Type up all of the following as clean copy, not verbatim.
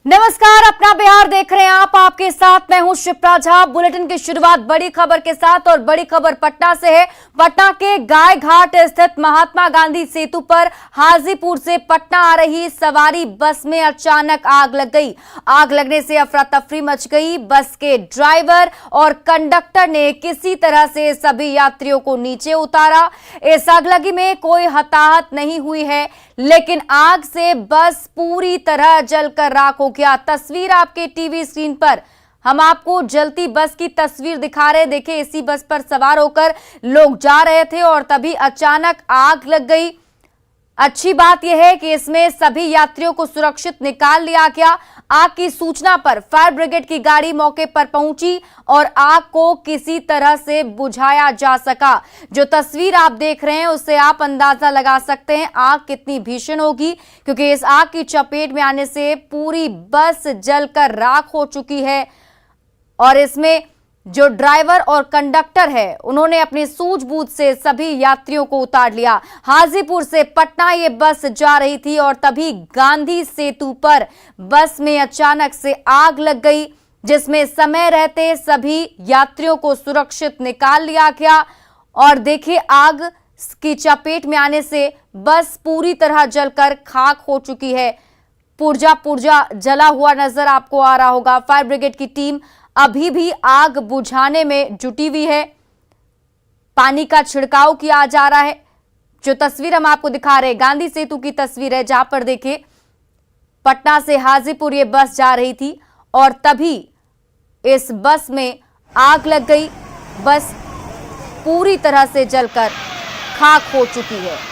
नमस्कार, अपना बिहार देख रहे हैं आप। आपके साथ मैं हूं शिप्रा झा। बुलेटिन की शुरुआत बड़ी खबर के साथ और बड़ी खबर पटना से है। पटना के गाय घाट स्थित महात्मा गांधी सेतु पर हाजीपुर से पटना आ रही सवारी बस में अचानक आग लग गई। आग लगने से अफरा तफरी मच गई। बस के ड्राइवर और कंडक्टर ने किसी तरह से सभी यात्रियों को नीचे उतारा। इस आगलगी में कोई हताहत नहीं हुई है, लेकिन आग से बस पूरी तरह जलकर राख हो गया। तस्वीर आपके टीवी स्क्रीन पर हम आपको जलती बस की तस्वीर दिखा रहे हैं। देखिए, इसी बस पर सवार होकर लोग जा रहे थे और तभी अचानक आग लग गई। अच्छी बात यह है कि इसमें सभी यात्रियों को सुरक्षित निकाल लिया गया। आग की सूचना पर फायर ब्रिगेड की गाड़ी मौके पर पहुंची और आग को किसी तरह से बुझाया जा सका। जो तस्वीर आप देख रहे हैं उससे आप अंदाजा लगा सकते हैं आग कितनी भीषण होगी, क्योंकि इस आग की चपेट में आने से पूरी बस जलकर राख हो चुकी है। और इसमें जो ड्राइवर और कंडक्टर है उन्होंने अपनी सूझबूझ से सभी यात्रियों को उतार लिया। हाजीपुर से पटना ये बस जा रही थी और तभी गांधी सेतु पर बस में अचानक से आग लग गई, जिसमें समय रहते सभी यात्रियों को सुरक्षित निकाल लिया गया। और देखिए, आग की चपेट में आने से बस पूरी तरह जलकर खाक हो चुकी है। पुर्जा जला हुआ नजर आपको आ रहा होगा। फायर ब्रिगेड की टीम अभी भी आग बुझाने में जुटी हुई है। पानी का छिड़काव किया जा रहा है। जो तस्वीर हम आपको दिखा रहे हैं गांधी सेतु की तस्वीर है, जहां पर देखिए पटना से हाजीपुर ये बस जा रही थी और तभी इस बस में आग लग गई। बस पूरी तरह से जलकर खाक हो चुकी है।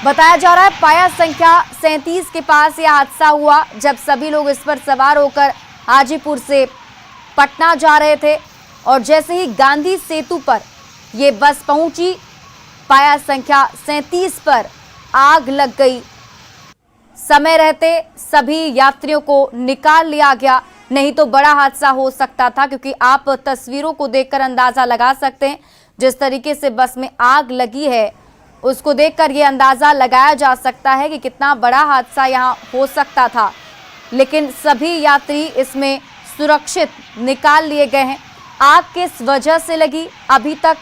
बताया जा रहा है पाया संख्या 37 के पास यह हादसा हुआ, जब सभी लोग इस पर सवार होकर हाजीपुर से पटना जा रहे थे और जैसे ही गांधी सेतु पर यह बस पहुंची, पाया संख्या 37 पर आग लग गई। समय रहते सभी यात्रियों को निकाल लिया गया, नहीं तो बड़ा हादसा हो सकता था। क्योंकि आप तस्वीरों को देखकर अंदाजा लगा सकते हैं जिस तरीके से बस में आग लगी है, उसको देखकर यह अंदाजा लगाया जा सकता है कि कितना बड़ा हादसा यहां हो सकता था। लेकिन सभी यात्री इसमें सुरक्षित निकाल लिए गए हैं। आग किस वजह से लगी अभी तक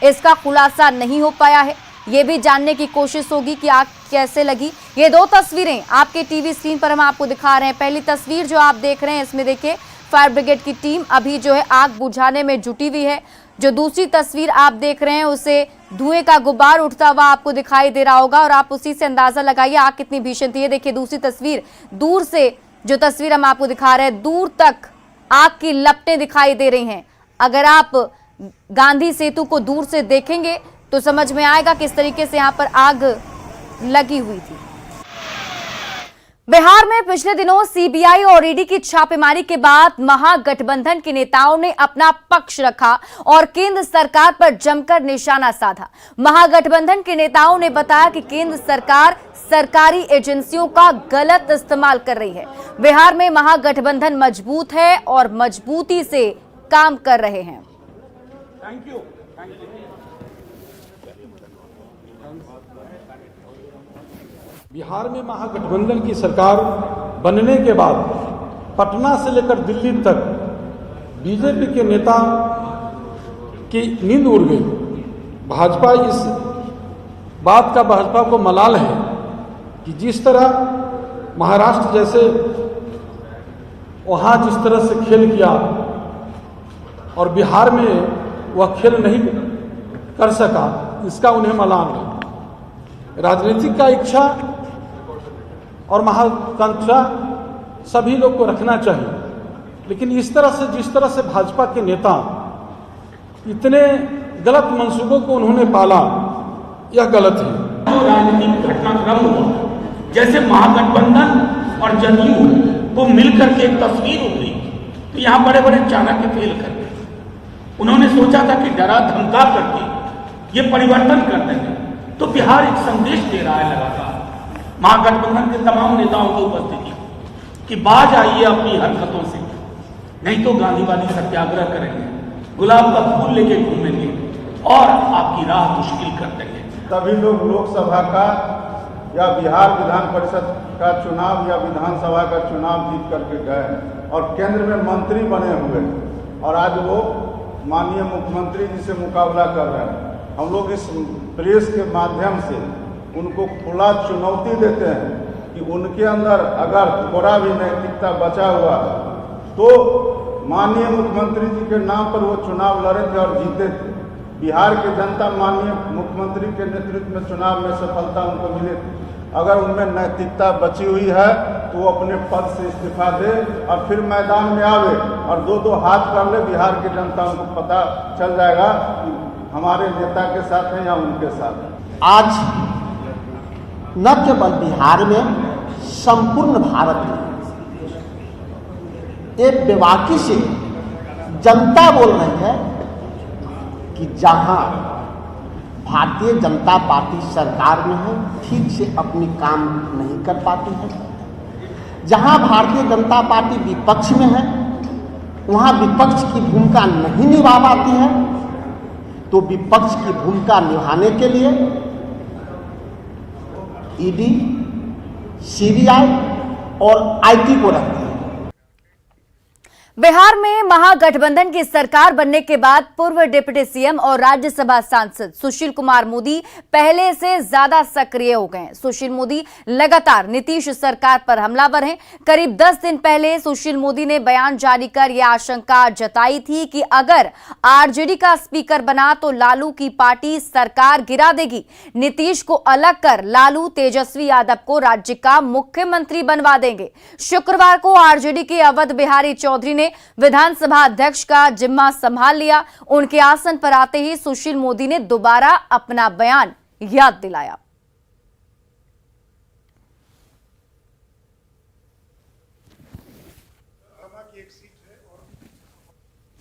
इसका खुलासा नहीं हो पाया है। यह भी जानने की कोशिश होगी कि आग कैसे लगी। ये दो तस्वीरें आपके टीवी स्क्रीन पर हम आपको दिखा रहे हैं। पहली तस्वीर जो आप देख रहे हैं इसमें देखिए फायर ब्रिगेड की टीम अभी जो है आग बुझाने में जुटी हुई है। जो दूसरी तस्वीर आप देख रहे हैं उसे धुएं का गुब्बार उठता हुआ आपको दिखाई दे रहा होगा और आप उसी से अंदाजा लगाइए आग कितनी भीषण थी। ये देखिए दूसरी तस्वीर, दूर से जो तस्वीर हम आपको दिखा रहे हैं, दूर तक आग की लपटें दिखाई दे रही हैं। अगर आप गांधी सेतु को दूर से देखेंगे तो समझ में आएगा किस तरीके से यहां पर आग लगी हुई थी। बिहार में पिछले दिनों सीबीआई और ईडी की छापेमारी के बाद महागठबंधन के नेताओं ने अपना पक्ष रखा और केंद्र सरकार पर जमकर निशाना साधा। महागठबंधन के नेताओं ने बताया कि केंद्र सरकार सरकारी एजेंसियों का गलत इस्तेमाल कर रही है। बिहार में महागठबंधन मजबूत है और मजबूती से काम कर रहे हैं। Thank you. बिहार में महागठबंधन की सरकार बनने के बाद पटना से लेकर दिल्ली तक बीजेपी के नेता की नींद उड़ गई। भाजपा इस बात का भाजपा को मलाल है कि जिस तरह महाराष्ट्र जैसे वहां जिस तरह से खेल किया और बिहार में वह खेल नहीं कर सका, इसका उन्हें मलाल है। राजनीतिक का इच्छा और महत्वाकांक्षा सभी लोग को रखना चाहिए, लेकिन इस तरह से जिस तरह से भाजपा के नेता इतने गलत मंसूबों को उन्होंने पाला, यह गलत है। जो राजनीतिक घटनाक्रम हुआ, जैसे महागठबंधन और जदयू को मिलकर के एक तस्वीर उभरी, तो यहाँ बड़े बड़े चाणक्य फेल कर गए। उन्होंने सोचा था कि डरा धमका करके ये परिवर्तन कर देंगे, तो बिहार एक संदेश दे रहा है लगातार महागठबंधन के तमाम नेताओं की उपस्थिति कि बाज आइए अपनी हरकतों से, नहीं तो गांधीवादी सत्याग्रह करेंगे, गुलाब का फूल लेके घूमेंगे और आपकी राह मुश्किल कर देंगे। सभी लोग लोकसभा का या बिहार विधान परिषद का चुनाव या विधानसभा का चुनाव जीत करके गए और केंद्र में मंत्री बने हुए और आज वो माननीय मुख्यमंत्री जी से मुकाबला कर रहे हैं। हम लोग इस प्रेस के माध्यम से उनको खुला चुनौती देते हैं कि उनके अंदर अगर थोड़ा भी नैतिकता बचा हुआ तो माननीय मुख्यमंत्री जी के नाम पर वो चुनाव लड़े थे और जीते थे। बिहार की जनता माननीय मुख्यमंत्री के नेतृत्व में चुनाव में सफलता उनको मिली थी। अगर उनमें नैतिकता बची हुई है तो वो अपने पद से इस्तीफा दे और फिर मैदान में आवे और दो हाथ कर ले। बिहार की जनता उनको पता चल जाएगा कि हमारे नेता के साथ हैं या उनके साथ हैं। आज न केवल बिहार में संपूर्ण भारत में एक बेबाकी से जनता बोल रही है कि जहां भारतीय जनता पार्टी सरकार में है ठीक से अपनी काम नहीं कर पाती है, जहां भारतीय जनता पार्टी विपक्ष में है वहां विपक्ष की भूमिका नहीं निभा पाती है, तो विपक्ष की भूमिका निभाने के लिए ईडी, सीबीआई और आईटी को रखते हैं। बिहार में महागठबंधन की सरकार बनने के बाद पूर्व डिप्टी सीएम और राज्यसभा सांसद सुशील कुमार मोदी पहले से ज्यादा सक्रिय हो गए हैं। सुशील मोदी लगातार नीतीश सरकार पर हमलावर हैं। करीब 10 दिन पहले सुशील मोदी ने बयान जारी कर यह आशंका जताई थी कि अगर आरजेडी का स्पीकर बना तो लालू की पार्टी सरकार गिरा देगी। नीतीश को अलग कर लालू तेजस्वी यादव को राज्य का मुख्यमंत्री बनवा देंगे। शुक्रवार को आरजेडी के अवध बिहारी चौधरी ने विधानसभा अध्यक्ष का जिम्मा संभाल लिया। उनके आसन पर आते ही सुशील मोदी ने दोबारा अपना बयान याद दिलाया।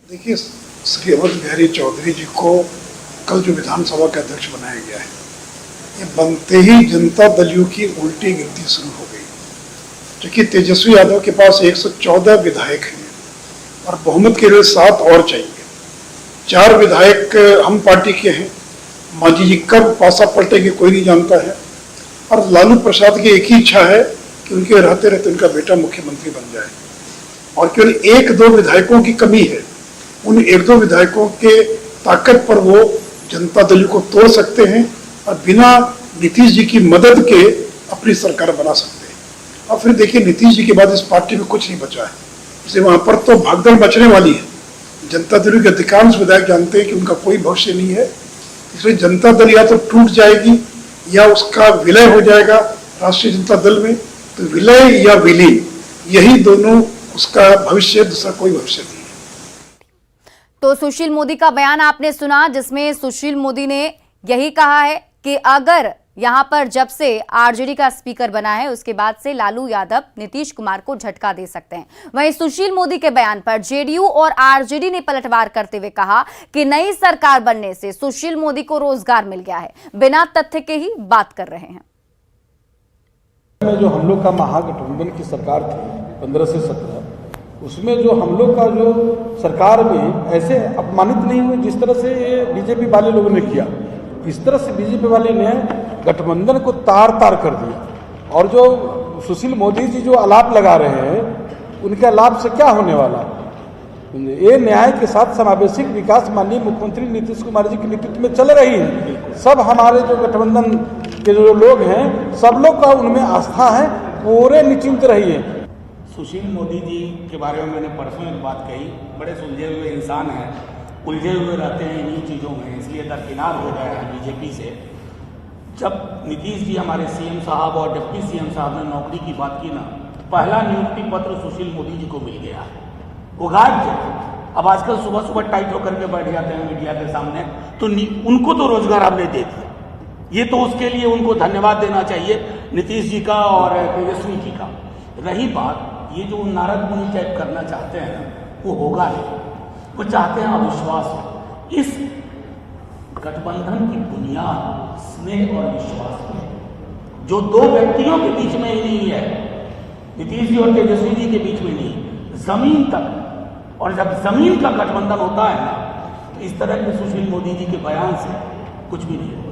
देखिए, श्री अवध बिहारी चौधरी जी को कल जो विधानसभा का अध्यक्ष बनाया गया है, ये बनते ही जनता दलियों की उल्टी गिनती शुरू हो गई। क्योंकि तेजस्वी यादव के पास 114 विधायक हैं और बहुमत के लिए 7 और चाहिए। 4 विधायक हम पार्टी के हैं। मांझी जी कब पासा पलटेंगे कोई नहीं जानता है। और लालू प्रसाद की एक ही इच्छा है कि उनके रहते रहते उनका बेटा मुख्यमंत्री बन जाए। और केवल 1-2 विधायकों की कमी है। उन 1-2 विधायकों के ताकत पर वो जनता दल को तोड़ सकते हैं और बिना नीतीश जी की मदद के अपनी सरकार बना सकते हैं। और फिर देखिए, नीतीश जी के बाद इस पार्टी में कुछ नहीं बचा है, इसलिए वहां पर तो भागदौड़ मचने वाली है। जनता दल के अधिकांश विधायक जानते हैं कि उनका कोई भविष्य नहीं है, इसलिए जनता दल या तो टूट जाएगी या उसका विलय हो जाएगा राष्ट्रीय जनता दल में। तो विलय या विलीन, यही दोनों उसका भविष्य, दूसरा कोई भविष्य नहीं है। तो सुशील मोदी का बयान आपने सुना, जिसमें सुशील मोदी ने यही कहा है कि अगर यहां पर जब से आरजेडी का स्पीकर बना है उसके बाद से लालू यादव नीतीश कुमार को झटका दे सकते हैं। वहीं सुशील मोदी के बयान पर जेडीयू और आरजेडी ने पलटवार करते हुए कहा कि नई सरकार बनने से सुशील मोदी को रोजगार मिल गया है। बिना तथ्य के ही बात कर रहे हैं। में जो हम लोग का महागठबंधन की सरकार थी 15 से 17, उसमें जो हम लोग का जो सरकार में ऐसे अपमानित नहीं हुए जिस तरह से बीजेपी वाले लोगों ने किया। इस तरह से बीजेपी वाले ने गठबंधन को तार तार कर दिया। और जो सुशील मोदी जी जो आलाप लगा रहे हैं, उनके आलाप से क्या होने वाला है? ये न्याय के साथ समावेशिक विकास माननीय मुख्यमंत्री नीतीश कुमार जी के नेतृत्व में चल रही है। सब हमारे जो गठबंधन के जो लोग हैं, सब लोग का उनमें आस्था है, पूरे निश्चिंत रहिए। सुशील मोदी जी के बारे में मैंने परसों एक बात कही, बड़े सुलझे हुए इंसान हैं, उलझे हुए रहते हैं इन्हीं चीज़ों में, इसलिए दरकिनार हो गए हैं बीजेपी से। जब नीतीश जी हमारे सीएम साहब और डिप्टी सीएम साहब ने नौकरी की बात की ना, पहला नियुक्ति पत्र सुशील मोदी जी को मिल गया है। वो गायब थे। अब आजकल सुबह सुबह टाइट होकर के बैठ जाते हैं मीडिया के सामने, तो उनको तो रोजगार आपने दे दिया। ये तो उसके लिए उनको धन्यवाद देना चाहिए नीतीश जी का और तेजस्वी जी का। रही बात, ये जो नारद मुनि टाइप करना चाहते हैं वो होगा नहीं। वो चाहते हैं अविश्वास। इस गठबंधन की बुनियाद स्नेह और विश्वास है, जो 2 व्यक्तियों के बीच में ही नहीं है, नीतीश जी और तेजस्वी जी के बीच में नहीं, जमीन तक। और जब जमीन का गठबंधन होता है ना, तो इस तरह के सुशील मोदी जी के बयान से कुछ भी नहीं होगा।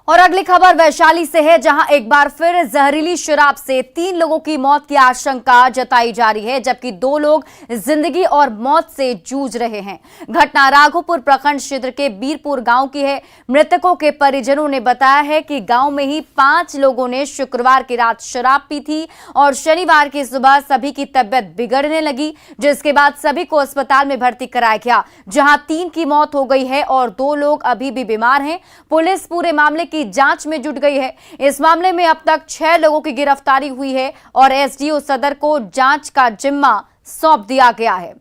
और अगली खबर वैशाली से है, जहां एक बार फिर जहरीली शराब से 3 लोगों की मौत की आशंका जताई जा रही है, जबकि 2 लोग जिंदगी और मौत से जूझ रहे हैं। घटना राघोपुर प्रखंड क्षेत्र के बीरपुर गांव की है। मृतकों के परिजनों ने बताया है कि गांव में ही 5 लोगों ने शुक्रवार की रात शराब पी थी और शनिवार की सुबह सभी की तबियत बिगड़ने लगी, जिसके बाद सभी को अस्पताल में भर्ती कराया गया, जहां 3 की मौत हो गई है और 2 लोग अभी भी बीमार हैं। पुलिस पूरे मामले की जांच में जुट गई है। इस मामले में अब तक 6 लोगों की गिरफ्तारी हुई है और एसडीओ सदर को जांच का जिम्मा सौंप दिया गया है।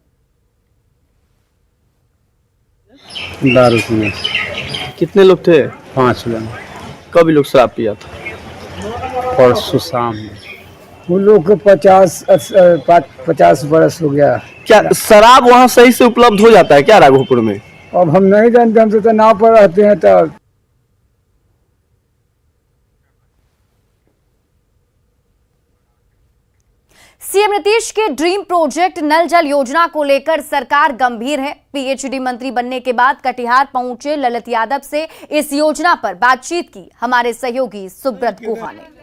दारू पीने कितने लोग थे? 5 लोग। कब लोग शराब पिया था? परसों शाम में। उन लोग को 50 बरस हो गया। क्या शराब वहाँ सही से उपलब्ध हो जाता है क्या राघोपुर में? अब हम नहीं जानते, हम तो नाव पर रहते हैं। तो सीएम नीतीश के ड्रीम प्रोजेक्ट नल जल योजना को लेकर सरकार गंभीर है। पीएचडी मंत्री बनने के बाद कटिहार पहुंचे ललित यादव से इस योजना पर बातचीत की हमारे सहयोगी सुब्रत गुहा ने।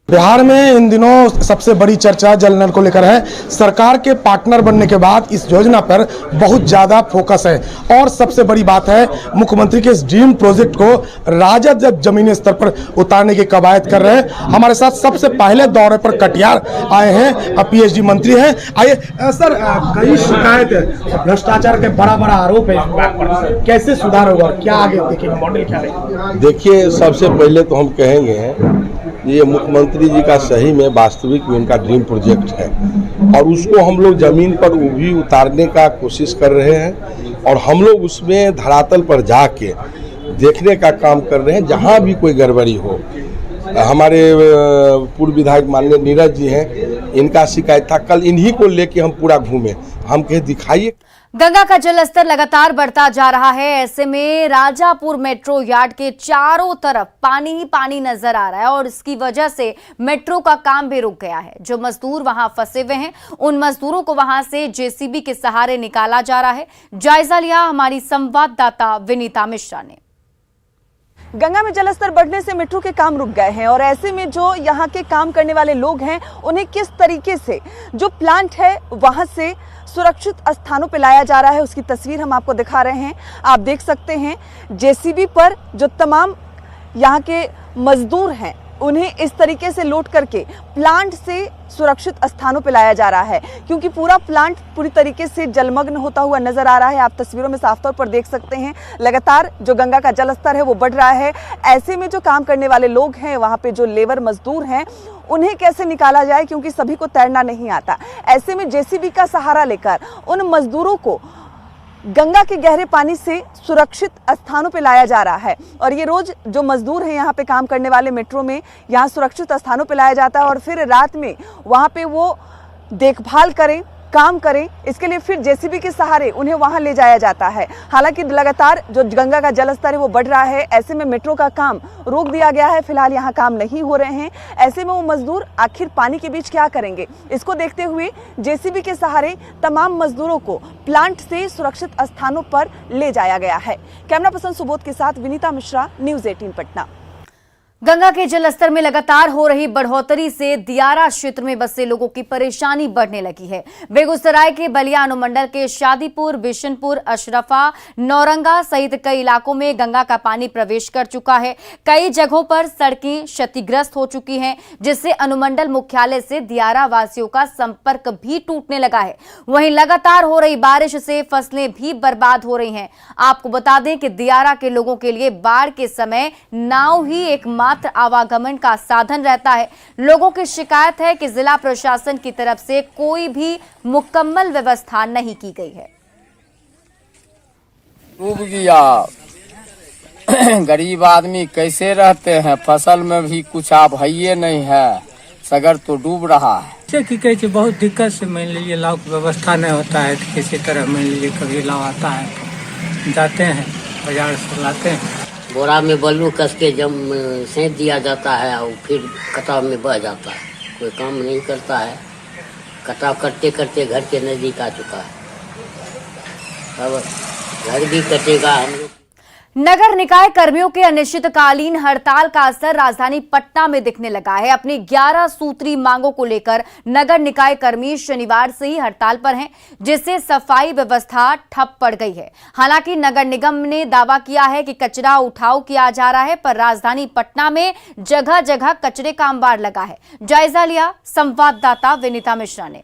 बिहार में इन दिनों सबसे बड़ी चर्चा जल नल को लेकर है। सरकार के पार्टनर बनने के बाद इस योजना पर बहुत ज्यादा फोकस है और सबसे बड़ी बात है, मुख्यमंत्री के इस ड्रीम प्रोजेक्ट को राजद जब जमीनी स्तर पर उतारने की कवायद कर रहे हैं। हमारे साथ सबसे पहले दौरे पर कटिहार आए हैं पीएचडी मंत्री हैं। आइए सर, कई शिकायत है, भ्रष्टाचार के बड़ा आरोप है, कैसे सुधार होगा, क्या आगे देखेंगे, मॉडल क्या रहेगा? देखिए, सबसे पहले तो हम कहेंगे ये मुख्यमंत्री जी का सही में वास्तविक में उनका ड्रीम प्रोजेक्ट है और उसको हम लोग जमीन पर भी उतारने का कोशिश कर रहे हैं और हम लोग उसमें धरातल पर जाके देखने का काम कर रहे हैं। जहां भी कोई गड़बड़ी हो, हमारे पूर्व विधायक माननीय नीरज जी हैं, इनका शिकायत था, कल इन्हीं को लेके हम पूरा घूमे, हम कहे दिखाइए। गंगा का जलस्तर लगातार बढ़ता जा रहा है। ऐसे में राजापुर मेट्रो यार्ड के चारों तरफ पानी ही पानी नजर आ रहा है और इसकी वजह से मेट्रो का काम भी रुक गया है। जो मजदूर वहां फंसे हुए हैं, उन मजदूरों को वहां से जेसीबी के सहारे निकाला जा रहा है। जायजा लिया हमारी संवाददाता विनीता मिश्रा ने। गंगा में जलस्तर बढ़ने से मेट्रो के काम रुक गए हैं और ऐसे में जो यहाँ के काम करने वाले लोग हैं, उन्हें किस तरीके से जो प्लांट है वहां से सुरक्षित स्थानों पर लाया जा रहा है, उसकी तस्वीर हम आपको दिखा रहे हैं। आप देख सकते हैं जेसीबी पर जो तमाम यहाँ के मजदूर हैं, उन्हें इस तरीके से लोड करके प्लांट से सुरक्षित स्थानों पर लाया जा रहा है, क्योंकि पूरा प्लांट पूरी तरीके से जलमग्न होता हुआ नजर आ रहा है। आप तस्वीरों में साफ तौर पर देख सकते हैं लगातार जो गंगा का जलस्तर है वो बढ़ रहा है। ऐसे में जो काम करने वाले लोग हैं, वहां पे जो लेबर मजदूर हैं, उन्हें कैसे निकाला जाए, क्योंकि सभी को तैरना नहीं आता। ऐसे में जेसीबी का सहारा लेकर उन मजदूरों को गंगा के गहरे पानी से सुरक्षित स्थानों पे लाया जा रहा है और ये रोज जो मजदूर हैं यहाँ पे काम करने वाले मेट्रो में, यहाँ सुरक्षित स्थानों पे लाया जाता है और फिर रात में वहाँ पे वो देखभाल करें, काम करें, इसके लिए फिर जेसीबी के सहारे उन्हें वहां ले जाया जाता है। हालांकि लगातार जो गंगा का जलस्तर है वो बढ़ रहा है। ऐसे में मेट्रो का काम रोक दिया गया है, फिलहाल यहाँ काम नहीं हो रहे हैं। ऐसे में वो मजदूर आखिर पानी के बीच क्या करेंगे, इसको देखते हुए जेसीबी के सहारे तमाम मजदूरों को प्लांट से सुरक्षित स्थानों पर ले जाया गया है। कैमरा पर्सन सुबोध के साथ विनीता मिश्रा, न्यूज 18 पटना। गंगा के जलस्तर में लगातार हो रही बढ़ोतरी से दियारा क्षेत्र में बसे लोगों की परेशानी बढ़ने लगी है। बेगूसराय के बलिया अनुमंडल के शादीपुर, बिशनपुर, अशरफा, नौरंगा सहित कई इलाकों में गंगा का पानी प्रवेश कर चुका है। कई जगहों पर सड़कें क्षतिग्रस्त हो चुकी हैं, जिससे अनुमंडल मुख्यालय से दियारा वासियों का संपर्क भी टूटने लगा है। वहीं लगातार हो रही बारिश से फसलें भी बर्बाद हो रही हैं। आपको बता दें कि दियारा के लोगों के लिए बाढ़ के समय नाव ही एक मात्र आवागमन का साधन रहता है। लोगों की शिकायत है कि जिला प्रशासन की तरफ से कोई भी मुकम्मल व्यवस्था नहीं की गई है। डूब गया, गरीब आदमी कैसे रहते हैं, फसल में भी कुछ आभइये नहीं है, सगर तो डूब रहा है। कि बहुत दिक्कत से मान लीजिए लाव की व्यवस्था नहीं होता है, तो किसी तरह मान लीजिए कभी लाव आता है तो जाते हैं बाजार से लाते हैं। बोरा में बल्लू कस के जम सेंक दिया जाता है और फिर कटाव में बह जाता है। कोई काम नहीं करता है, कटाव करते करते घर के नजदीक आ चुका है, अब घर भी कटेगा हम लोग। नगर निकाय कर्मियों के अनिश्चितकालीन हड़ताल का असर राजधानी पटना में दिखने लगा है। अपनी 11 सूत्री मांगों को लेकर नगर निकाय कर्मी शनिवार से ही हड़ताल पर हैं, जिससे सफाई व्यवस्था ठप पड़ गई है। हालांकि नगर निगम ने दावा किया है कि कचरा उठाव किया जा रहा है, पर राजधानी पटना में जगह जगह कचरे का अंबार लगा है। जायजा लिया संवाददाता विनीता मिश्रा ने।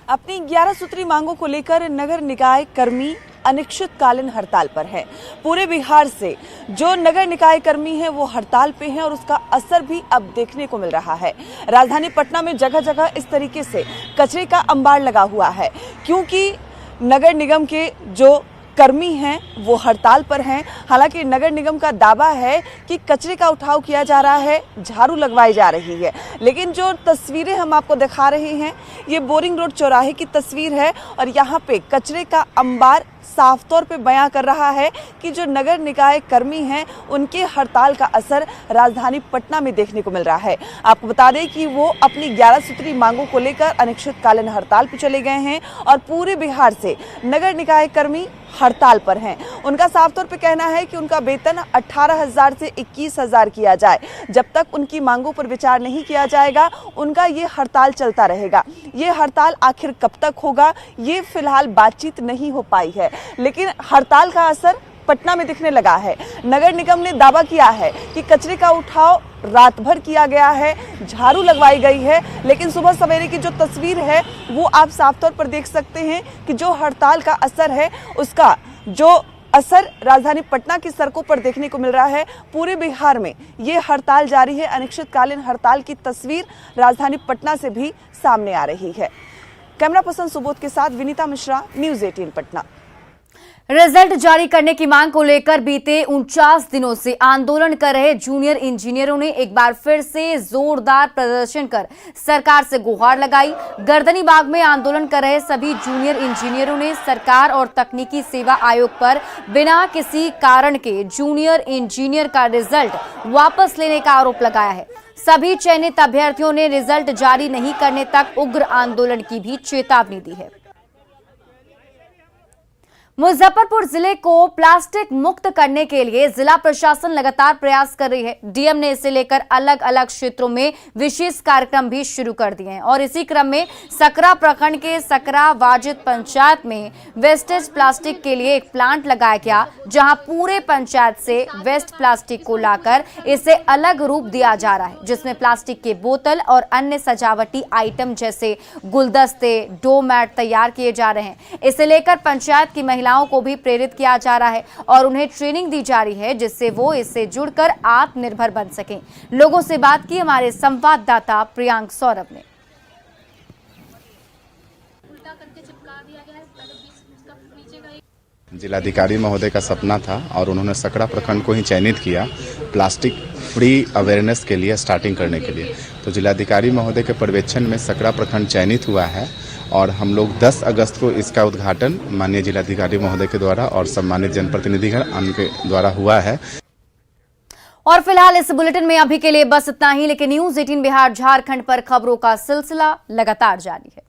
अपनी 11 सूत्री मांगों को लेकर नगर निकाय कर्मी अनिश्चितकालीन हड़ताल पर है। पूरे बिहार से जो नगर निकाय कर्मी हैं वो हड़ताल पे हैं और उसका असर भी अब देखने को मिल रहा है। राजधानी पटना में जगह जगह इस तरीके से कचरे का अंबार लगा हुआ है, क्योंकि नगर निगम के जो कर्मी हैं वो हड़ताल पर हैं। हालांकि नगर निगम का दावा है कि कचरे का उठाव किया जा रहा है, झाड़ू लगवाई जा रही है, लेकिन जो तस्वीरें हम आपको दिखा रहे हैं ये बोरिंग रोड चौराहे की तस्वीर है और यहाँ पे कचरे का अंबार साफ तौर पे बयां कर रहा है कि जो नगर निकाय कर्मी हैं उनके हड़ताल का असर राजधानी पटना में देखने को मिल रहा है। आपको बता दें कि वो अपनी 11 सूत्री मांगों को लेकर अनिश्चितकालीन हड़ताल पर चले गए हैं और पूरे बिहार से नगर निकाय कर्मी हड़ताल पर हैं। उनका साफ तौर पे कहना है कि उनका वेतन 18,000 से 21,000 किया जाए। जब तक उनकी मांगों पर विचार नहीं किया जाएगा उनका ये हड़ताल चलता रहेगा। ये हड़ताल आखिर कब तक होगा ये फिलहाल बातचीत नहीं हो पाई है, लेकिन हड़ताल का असर पटना में दिखने लगा है। नगर निगम ने दावा किया है कि कचरे का उठाव रात भर किया गया है, झाड़ू लगवाई गई है, लेकिन सुबह सवेरे की जो तस्वीर है वो आप साफ तौर पर देख सकते हैं कि जो हड़ताल का असर है उसका जो असर राजधानी पटना की सड़कों पर देखने को मिल रहा है। पूरे बिहार में ये हड़ताल जारी है। अनिश्चितकालीन हड़ताल की तस्वीर राजधानी पटना से भी सामने आ रही है। कैमरा पर्सन सुबोध के साथ विनीता मिश्रा, न्यूज़ 18 पटना। रिजल्ट जारी करने की मांग को लेकर बीते 49 दिनों से आंदोलन कर रहे जूनियर इंजीनियरों ने एक बार फिर से जोरदार प्रदर्शन कर सरकार से गुहार लगाई। गर्दनी बाग में आंदोलन कर रहे सभी जूनियर इंजीनियरों ने सरकार और तकनीकी सेवा आयोग पर बिना किसी कारण के जूनियर इंजीनियर का रिजल्ट वापस लेने का आरोप लगाया है। सभी चयनित अभ्यर्थियों ने रिजल्ट जारी नहीं करने तक उग्र आंदोलन की भी चेतावनी दी है। मुजफ्फरपुर जिले को प्लास्टिक मुक्त करने के लिए जिला प्रशासन लगातार प्रयास कर रही है। डीएम ने इसे लेकर अलग अलग क्षेत्रों में विशेष कार्यक्रम भी शुरू कर दिए हैं और इसी क्रम में सकरा प्रखंड के सकरा वाजिद पंचायत में वेस्टेज प्लास्टिक के लिए एक प्लांट लगाया गया, जहां पूरे पंचायत से वेस्ट प्लास्टिक को लाकर इसे अलग रूप दिया जा रहा है, जिसमें प्लास्टिक के बोतल और अन्य सजावटी आइटम जैसे गुलदस्ते, डोरमैट तैयार किए जा रहे हैं। इसे लेकर पंचायत की महिलाओं को भी प्रेरित किया जा रहा है और उन्हें ट्रेनिंग दी जा रही है, जिससे वो इससे जुड़कर आत्मनिर्भर बन सकें। लोगों से बात की हमारे संवाददाता प्रियांक सौरभ ने। जिलाधिकारी महोदय का सपना था और उन्होंने सकरा प्रखंड को ही चयनित किया प्लास्टिक फ्री अवेयरनेस के लिए, स्टार्टिंग करने के लिए। तो जिलाधिकारी महोदय के पर्यवेक्षण में सकरा प्रखंड चयनित हुआ है और हम लोग 10 अगस्त को इसका उद्घाटन माननीय जिलाधिकारी महोदय के द्वारा और सम्मानित जनप्रतिनिधिगण उनके द्वारा हुआ है। और फिलहाल इस बुलेटिन में अभी के लिए बस इतना ही, लेकिन न्यूज़ 18 बिहार झारखंड पर खबरों का सिलसिला लगातार जारी है।